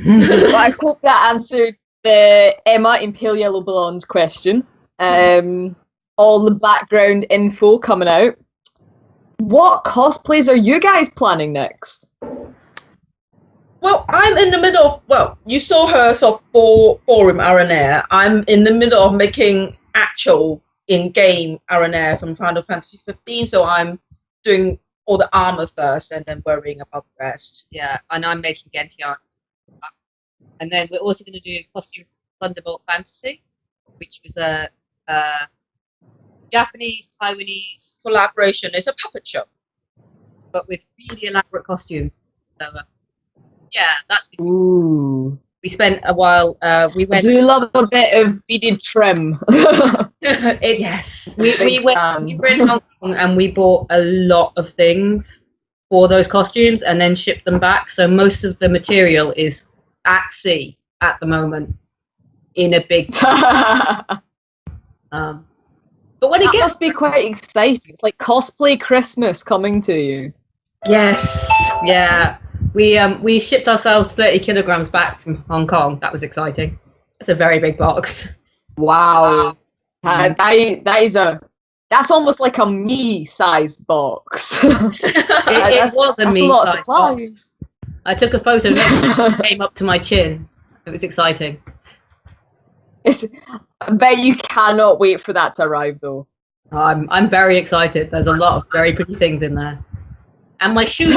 Well, I hope that answered the Emma in Pale Yellow Blonde question. All the background info coming out. What cosplays are you guys planning next? Well, I'm in the middle of, you saw her sort of forum Aranea. I'm in the middle of making actual in-game Aranea from Final Fantasy 15, so I'm doing all the armor first and then worrying about the rest. Yeah, and I'm making Gentian. And then we're also going to do a costume for Thunderbolt Fantasy, which was a Japanese-Taiwanese collaboration. It's a puppet show, but with really elaborate costumes. So Yeah, that's. Ooh. We spent a while. We went. I do love a bit of beaded trim. Yes. We were in Hong Kong and we bought a lot of things for those costumes and then shipped them back. So most of the material is at sea at the moment in a big. But when it must be quite exciting. It's like cosplay Christmas coming to you. Yes. Yeah. We shipped ourselves 30 kilograms back from Hong Kong. That was exciting. It's a very big box. Wow. That's almost like a me-sized box. It was a me-sized box. I took a photo and it came up to my chin. It was exciting. I bet you cannot wait for that to arrive, though. I'm very excited. There's a lot of very pretty things in there, and my shoes.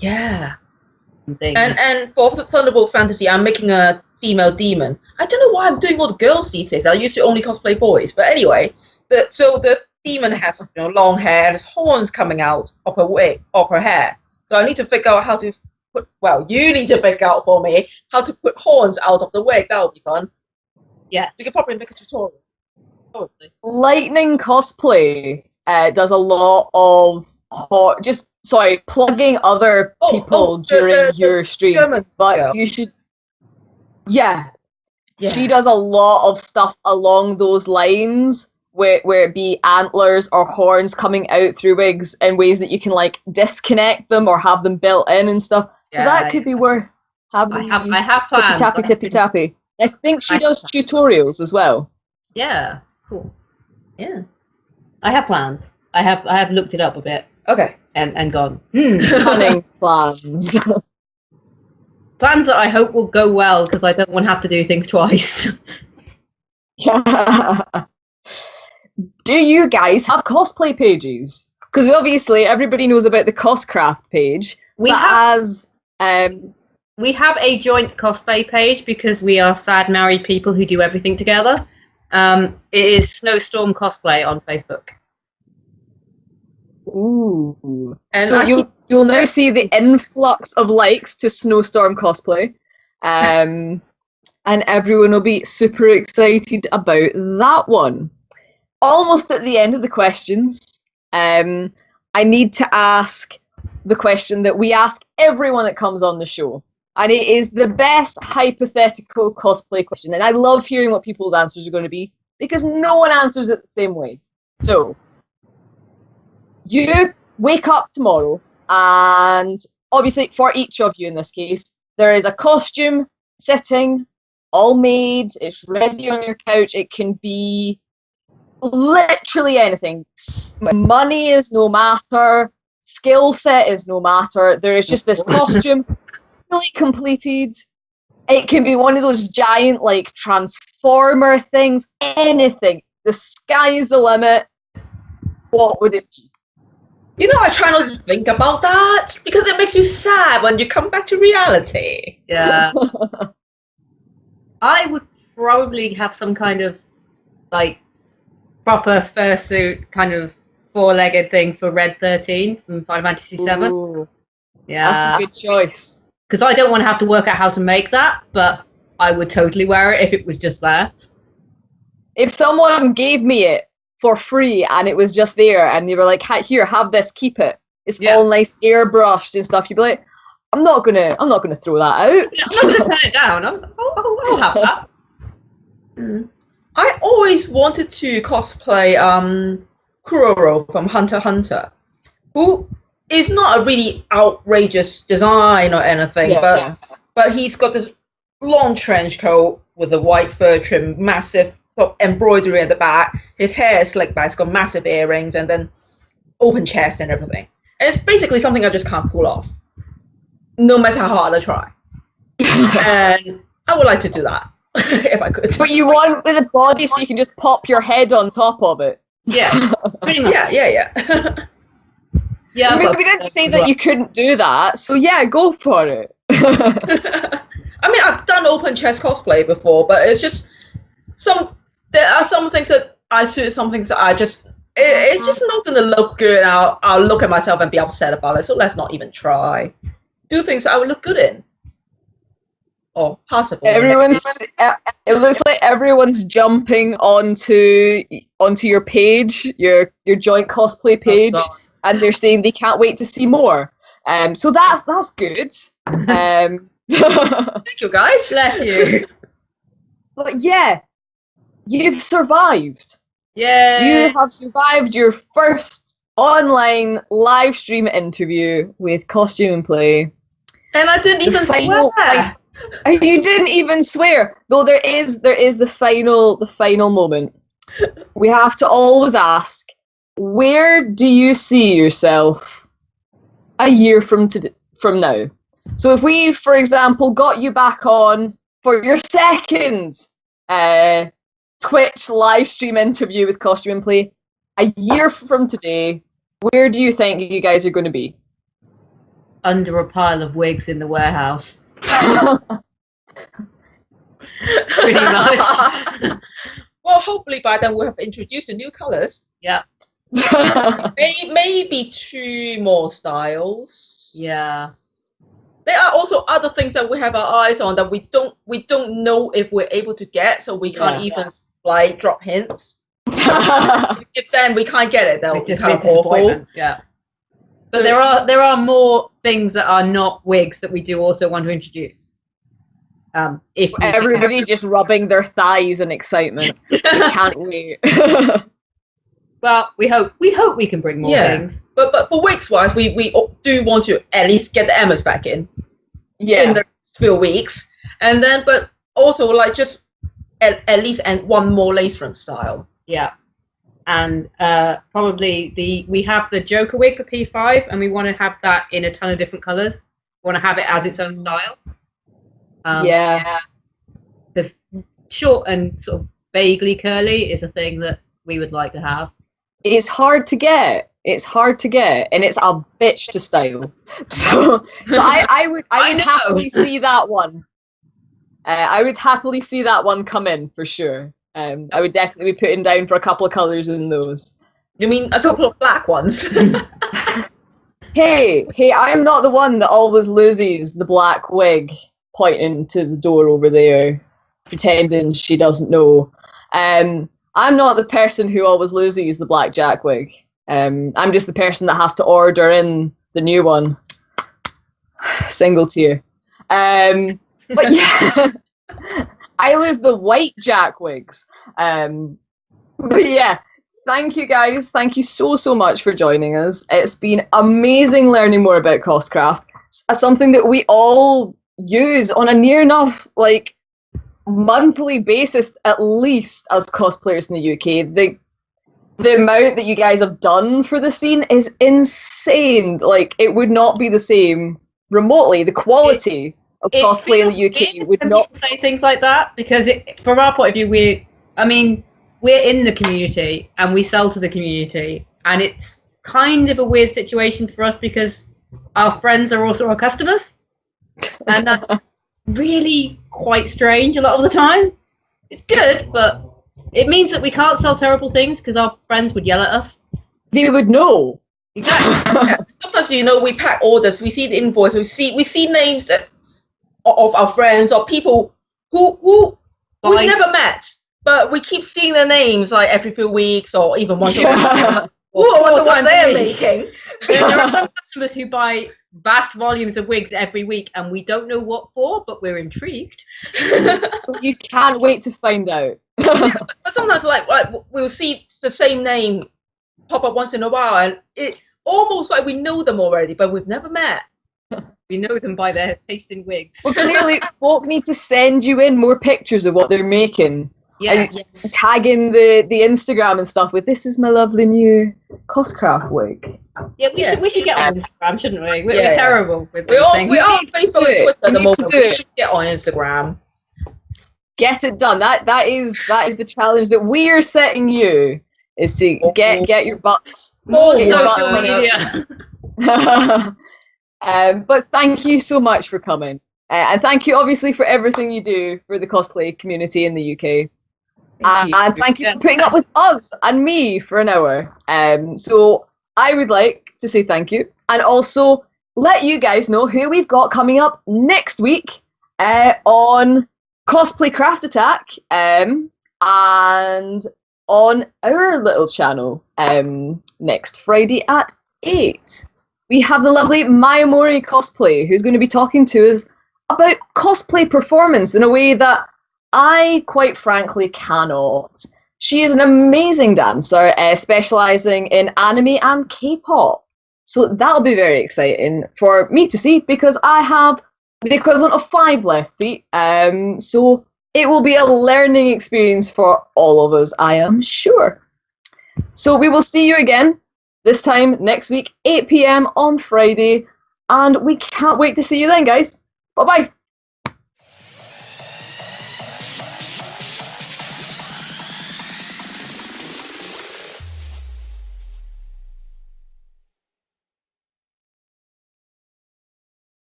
Yeah. And for Thunderbolt Fantasy, I'm making a female demon. I don't know why I'm doing all the girls these days. I used to only cosplay boys, but anyway, the demon has long hair and there's horns coming out of her wig, of her hair. So I need to figure out how to put. Well, you need to figure out for me how to put horns out of the wig. That would be fun. Yeah, we could probably make a tutorial. Probably. Lightning Cosplay does a lot of plugging other people during your stream. German but you should. Yeah. She does a lot of stuff along those lines, where it be antlers or horns coming out through wigs in ways that you can like disconnect them or have them built in and stuff. So that could be worth having. I have plans. Tippy tappy. I think she does tutorials as well. Yeah, cool. Yeah, I have plans. I have looked it up a bit. Okay. And gone. Cunning plans. Plans that I hope will go well because I don't want to have to do things twice. Do you guys have cosplay pages? Because obviously everybody knows about the Coscraft page. We have a joint cosplay page because we are sad married people who do everything together. It is Snowstorm Cosplay on Facebook. Ooh. And so you'll now see the influx of likes to Snowstorm Cosplay. And everyone will be super excited about that one. Almost at the end of the questions, I need to ask the question that we ask everyone that comes on the show. And it is the best hypothetical cosplay question. And I love hearing what people's answers are going to be because no one answers it the same way. So, you wake up tomorrow and obviously for each of you in this case, there is a costume sitting, all made, it's ready on your couch. It can be literally anything. Money is no matter, skill set is no matter. There is just this costume fully completed. It can be one of those giant like transformer things, anything. The sky is the limit. What would it be? I try not to think about that because it makes you sad when you come back to reality. Yeah. I would probably have some kind of like proper fursuit kind of four-legged thing for Red 13 from Final Fantasy 7. Ooh, yeah, that's a good choice. Because I don't want to have to work out how to make that, but I would totally wear it if it was just there. If someone gave me it for free and it was just there and you were like, here, have this, keep it. It's all nice airbrushed and stuff. You'd be like, I'm not gonna throw that out. I'm not gonna turn it down. I'll have that. I always wanted to cosplay Kuroro from Hunter x Hunter, who is not a really outrageous design or anything, but he's got this long trench coat with a white fur trim, massive embroidery at the back. His hair is slicked back, it's got massive earrings, and then open chest and everything. And it's basically something I just can't pull off, no matter how hard I try. And I would like to do that if I could. But you want with a body so you can just pop your head on top of it. Yeah, pretty much. Yeah. Yeah, I mean, we didn't say that you couldn't do that, so yeah, go for it. I mean, I've done open chest cosplay before, but it's just there are some things that I suit, some things that I just it's just not going to look good. I'll look at myself and be upset about it. So let's not even try. do things I would look good in. Or possible. It looks like everyone's jumping onto your page, your joint cosplay page, and they're saying they can't wait to see more. So that's good. Thank you, guys. Bless you. But yeah, you've survived. Yeah. You have survived your first online live stream interview with Costume and Play. And I didn't even swear. You didn't even swear. Though there is the final moment. We have to always ask, where do you see yourself a year from now? So if we, for example, got you back on for your second Twitch live stream interview with Costume and Play a year from today, where do you think you guys are going to be? Under a pile of wigs in the warehouse. Pretty much. Well, hopefully by then we'll have introduced the new colours. Yeah. Maybe 2 more styles. Yeah. There are also other things that we have our eyes on that we don't know if we're able to get, so we can't even like drop hints. If then we can't get it, that would be kind of awful. Yeah. But there are more things that are not wigs that we do also want to introduce. If everybody's just rubbing their thighs in excitement, we can't wait. Well, we hope we can bring more things. But for wigs wise, we do want to at least get the Emmas back in. Yeah. In the next few weeks, and then but also like just at least one more lace front style. Yeah. And probably we have the Joker wig for P5, and we want to have that in a ton of different colours. We want to have it as its own style. Because short and sort of vaguely curly is a thing that we would like to have. It's hard to get. And it's a bitch to style. So I would happily see that one. I would happily see that one come in for sure. I would definitely be putting down for a couple of colours in those. You mean a couple of black ones? Hey, I'm not the one that always loses the black wig pointing to the door over there, pretending she doesn't know. I'm not the person who always loses the black jack wig. I'm just the person that has to order in the new one. Single tear. But yeah. I lose the white jack wigs. But yeah, thank you guys. Thank you so much for joining us. It's been amazing learning more about Coscraft. It's something that we all use on a near enough like monthly basis, at least as cosplayers in the UK. The amount that you guys have done for the scene is insane. Like, it would not be the same remotely. The quality of cosplay in the UK would not say things like that, because from our point of view, we're in the community and we sell to the community, and it's kind of a weird situation for us because our friends are also our customers, and that's really quite strange a lot of the time. It's good, but it means that we can't sell terrible things because our friends would yell at us. They would know. Exactly. Yeah. Sometimes, we pack orders, we see the invoice, we see names of our friends or people who we've never met, but we keep seeing their names like every few weeks or even once a week. I wonder what they're making. There are some customers who buy vast volumes of wigs every week, and we don't know what for, but we're intrigued. You can't wait to find out. But sometimes, like we'll see the same name pop up once in a while, and it almost like we know them already, but we've never met. We know them by their taste in wigs. Well, clearly, folk need to send you in more pictures of what they're making. Yes. Tagging the Instagram and stuff with, this is my lovely new Coscraft wig. Yeah, we should get on Instagram, shouldn't we? We're terrible with we these things. We are on Facebook and Twitter at the moment. We should get on Instagram. Get it done. That is the challenge that we are setting you, is to get your butts. More social media. But thank you so much for coming. And thank you, obviously, for everything you do for the cosplay community in the UK. And thank you for putting up with us and me for an hour. So I would like to say thank you. And also, let you guys know who we've got coming up next week on Cosplay Craft Attack and on our little channel next Friday at 8. We have the lovely Mayamori Cosplay, who's going to be talking to us about cosplay performance in a way that I, quite frankly, cannot. She is an amazing dancer, specialising in anime and K-pop. So that'll be very exciting for me to see, because I have the equivalent of 5 left feet. So it will be a learning experience for all of us, I am sure. So we will see you again, this time next week, 8 PM on Friday. And we can't wait to see you then, guys. Bye-bye.